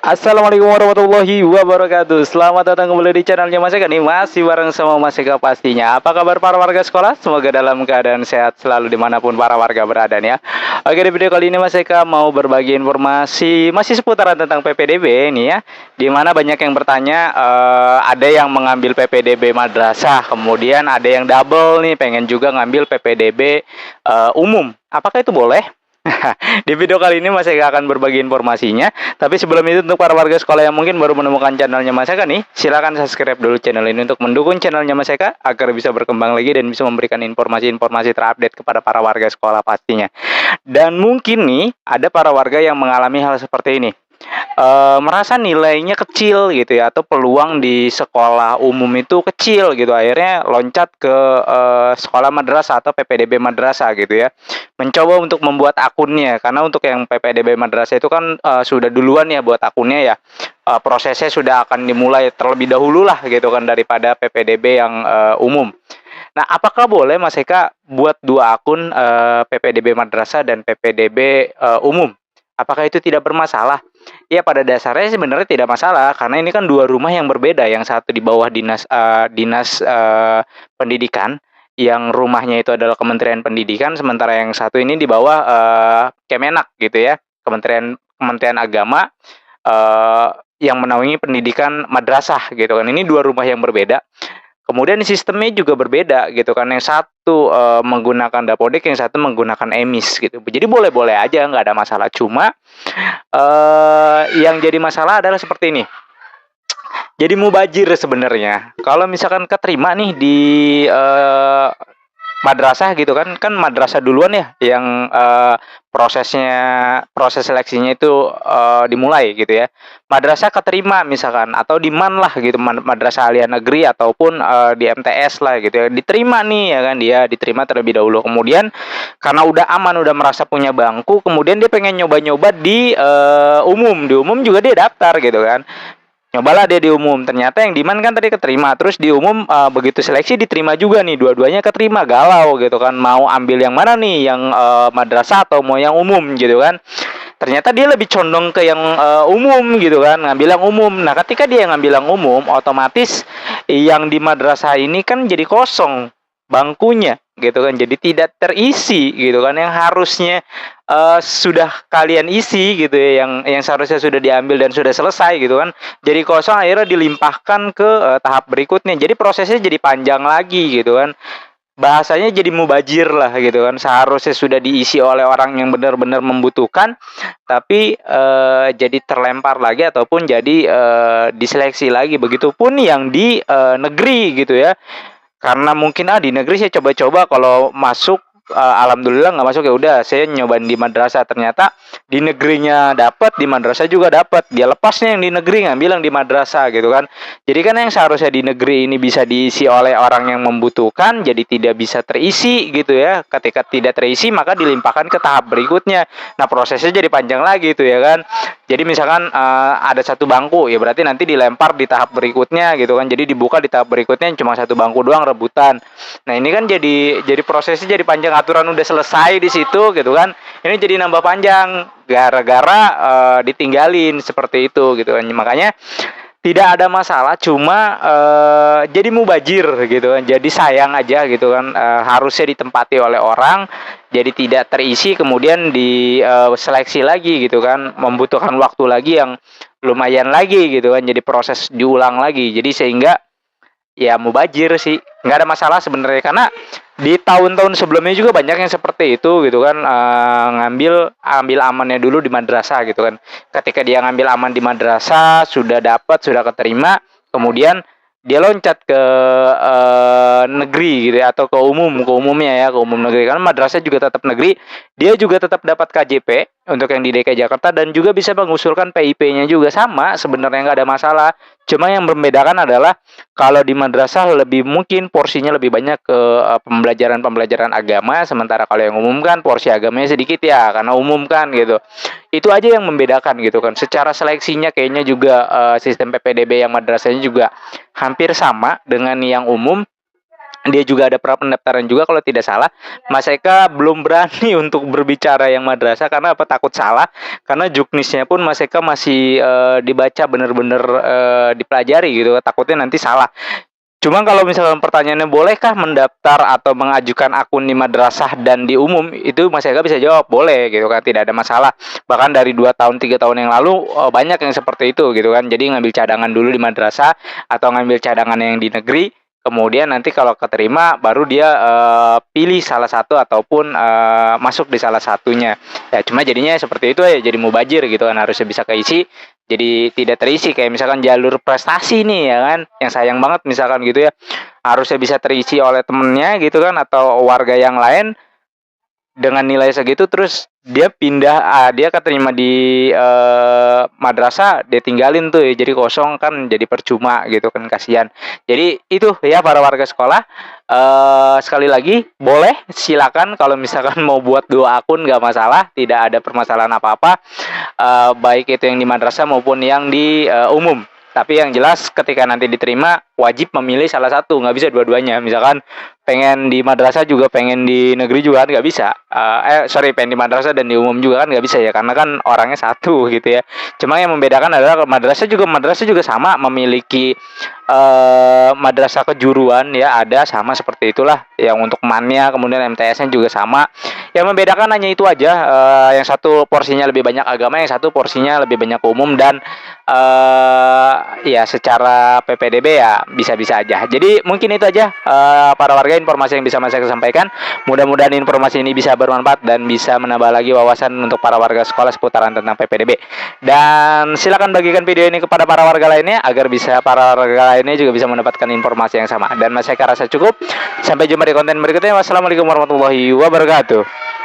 Assalamualaikum warahmatullahi wabarakatuh. Selamat datang kembali di channelnya Mas Eka nih. Masih bareng sama Mas Eka pastinya. Apa kabar para warga sekolah? Semoga dalam keadaan sehat selalu dimanapun para warga berada nih ya. Oke, di video kali ini Mas Eka mau berbagi informasi masih seputaran tentang PPDB nih ya. Dimana banyak yang bertanya, ada yang mengambil PPDB madrasah, kemudian ada yang double nih pengen juga ngambil PPDB umum. Apakah itu boleh? Di video kali ini Mas Eka akan berbagi informasinya. Tapi sebelum itu untuk para warga sekolah yang mungkin baru menemukan channelnya Mas Eka nih, silakan subscribe dulu channel ini untuk mendukung channelnya Mas Eka agar bisa berkembang lagi dan bisa memberikan informasi-informasi terupdate kepada para warga sekolah pastinya. Dan mungkin nih ada para warga yang mengalami hal seperti ini. Merasa nilainya kecil gitu ya, atau peluang di sekolah umum itu kecil gitu, akhirnya loncat ke sekolah madrasah atau PPDB madrasah gitu ya, mencoba untuk membuat akunnya. Karena untuk yang PPDB madrasah itu kan sudah duluan ya buat akunnya ya, prosesnya sudah akan dimulai terlebih dahulu lah gitu kan daripada PPDB yang umum. Nah, apakah boleh Mas Eka buat dua akun, PPDB madrasah dan PPDB umum? Apakah itu tidak bermasalah? Ya pada dasarnya sebenarnya tidak masalah karena ini kan dua rumah yang berbeda. Yang satu di bawah dinas pendidikan, yang rumahnya itu adalah Kementerian Pendidikan, sementara yang satu ini di bawah Kemenak gitu ya, Kementerian Kementerian Agama, eee, yang menaungi pendidikan madrasah gitu kan. Ini dua rumah yang berbeda. Kemudian sistemnya juga berbeda gitu kan, yang satu menggunakan dapodik, yang satu menggunakan emis gitu. Jadi boleh-boleh aja, nggak ada masalah. Cuma yang jadi masalah adalah seperti ini. Jadi mubazir sebenarnya. Kalau misalkan keterima nih di madrasah gitu kan, kan madrasah duluan ya yang proses seleksinya itu dimulai gitu ya. Madrasah keterima misalkan atau di MAN lah gitu, madrasah aliyah negeri ataupun di MTS lah gitu ya. Diterima nih ya kan, dia diterima terlebih dahulu. Kemudian karena udah aman, udah merasa punya bangku, kemudian dia pengen nyoba-nyoba di umum. Di umum juga dia daftar gitu kan. Nyobalah dia di umum, ternyata yang diman kan tadi keterima, terus di umum begitu seleksi diterima juga nih, dua-duanya keterima, galau gitu kan, mau ambil yang mana nih, yang madrasah atau mau yang umum gitu kan. Ternyata dia lebih condong ke yang umum gitu kan, ngambil yang umum. Nah ketika dia ngambil yang umum, otomatis yang di madrasah ini kan jadi kosong bangkunya gitu kan, jadi tidak terisi gitu kan, yang harusnya sudah kalian isi gitu ya, yang seharusnya sudah diambil dan sudah selesai gitu kan, jadi kosong, akhirnya dilimpahkan ke tahap berikutnya. Jadi prosesnya jadi panjang lagi gitu kan. Bahasanya jadi mubazir lah gitu kan. Seharusnya sudah diisi oleh orang yang benar-benar membutuhkan, tapi jadi terlempar lagi ataupun jadi diseleksi lagi. Begitupun yang di negeri gitu ya. Karena mungkin di negeri saya coba-coba, kalau masuk alhamdulillah, nggak masuk ya udah saya nyobain di madrasah, ternyata di negerinya dapat, di madrasah juga dapat. Dia lepasnya yang di negeri, ngambil yang di madrasah gitu kan. Jadi kan yang seharusnya di negeri ini bisa diisi oleh orang yang membutuhkan, jadi tidak bisa terisi gitu ya. Ketika tidak terisi maka dilimpahkan ke tahap berikutnya. Nah prosesnya jadi panjang lagi itu ya kan. Jadi misalkan ada satu bangku, ya berarti nanti dilempar di tahap berikutnya gitu kan. Jadi dibuka di tahap berikutnya yang cuma satu bangku doang rebutan. Nah ini kan jadi prosesnya jadi panjang, aturan udah selesai di situ gitu kan. Ini jadi nambah panjang gara-gara ditinggalin seperti itu gitu kan. Makanya tidak ada masalah, cuma jadi mubazir gitu kan. Jadi sayang aja gitu kan, harusnya ditempati oleh orang, jadi tidak terisi, kemudian diseleksi lagi gitu kan, membutuhkan waktu lagi yang lumayan lagi gitu kan. Jadi proses diulang lagi. Jadi sehingga ya mubazir sih, nggak ada masalah sebenarnya, karena di tahun-tahun sebelumnya juga banyak yang seperti itu gitu kan, ambil amannya dulu di madrasah gitu kan. Ketika dia ngambil aman di madrasah, sudah dapat, sudah keterima, kemudian dia loncat ke negeri gitu ya, atau ke umumnya ya, ke umum negeri. Karena madrasah juga tetap negeri, dia juga tetap dapat KJP untuk yang di DKI Jakarta, dan juga bisa mengusulkan PIP-nya juga, sama sebenarnya, nggak ada masalah. Cuma yang membedakan adalah kalau di madrasah lebih mungkin porsinya lebih banyak ke pembelajaran agama, sementara kalau yang umum kan porsi agamanya sedikit ya, karena umum kan gitu. Itu aja yang membedakan gitu kan. Secara seleksinya kayaknya juga sistem PPDB yang madrasahnya juga hampir sama dengan yang umum. dia juga ada pra pendaftaran juga kalau tidak salah. Mas Eka belum berani untuk berbicara yang madrasah karena apa? Takut salah. Karena juknisnya pun Mas Eka masih dibaca bener-bener dipelajari gitu. Takutnya nanti salah. Cuma kalau misalkan pertanyaannya bolehkah mendaftar atau mengajukan akun di madrasah dan di umum, itu Mas Eka bisa jawab boleh gitu kan, tidak ada masalah. Bahkan dari 2 tahun 3 tahun yang lalu banyak yang seperti itu gitu kan. Jadi ngambil cadangan dulu di madrasah atau ngambil cadangan yang di negeri. Kemudian nanti kalau keterima baru dia pilih salah satu ataupun masuk di salah satunya. Ya cuma jadinya seperti itu ya, jadi mubazir gitu kan, harusnya bisa keisi jadi tidak terisi. Kayak misalkan jalur prestasi nih ya kan, yang sayang banget misalkan gitu ya, harusnya bisa terisi oleh temennya gitu kan atau warga yang lain dengan nilai segitu, terus dia pindah, dia keterima di madrasah, dia tinggalin tuh ya, jadi kosong kan, jadi percuma gitu kan, kasihan. Jadi itu ya para warga sekolah, sekali lagi boleh silakan kalau misalkan mau buat 2 akun nggak masalah, tidak ada permasalahan apa-apa, baik itu yang di madrasah maupun yang di umum. Tapi yang jelas ketika nanti diterima wajib memilih salah satu, nggak bisa dua-duanya. Misalkan pengen di madrasah juga pengen di negeri juga kan nggak bisa. Pengen di madrasah dan di umum juga kan nggak bisa ya, karena kan orangnya satu gitu ya. Cuma yang membedakan adalah madrasah juga sama memiliki madrasah kejuruan ya, ada sama seperti itulah. Yang untuk MAN-nya kemudian MTS-nya juga sama. Yang membedakan hanya itu aja. Yang satu porsinya lebih banyak agama, yang satu porsinya lebih banyak umum dan ya secara PPDB ya bisa-bisa aja. Jadi mungkin itu aja para warga informasi yang bisa saya sampaikan. Mudah-mudahan informasi ini bisa bermanfaat dan bisa menambah lagi wawasan untuk para warga sekolah seputaran tentang PPDB. Dan silakan bagikan video ini kepada para warga lainnya agar bisa para warga lainnya juga bisa mendapatkan informasi yang sama. Dan Mas Eka rasa cukup. Sampai jumpa di konten berikutnya. Wassalamualaikum warahmatullahi wabarakatuh.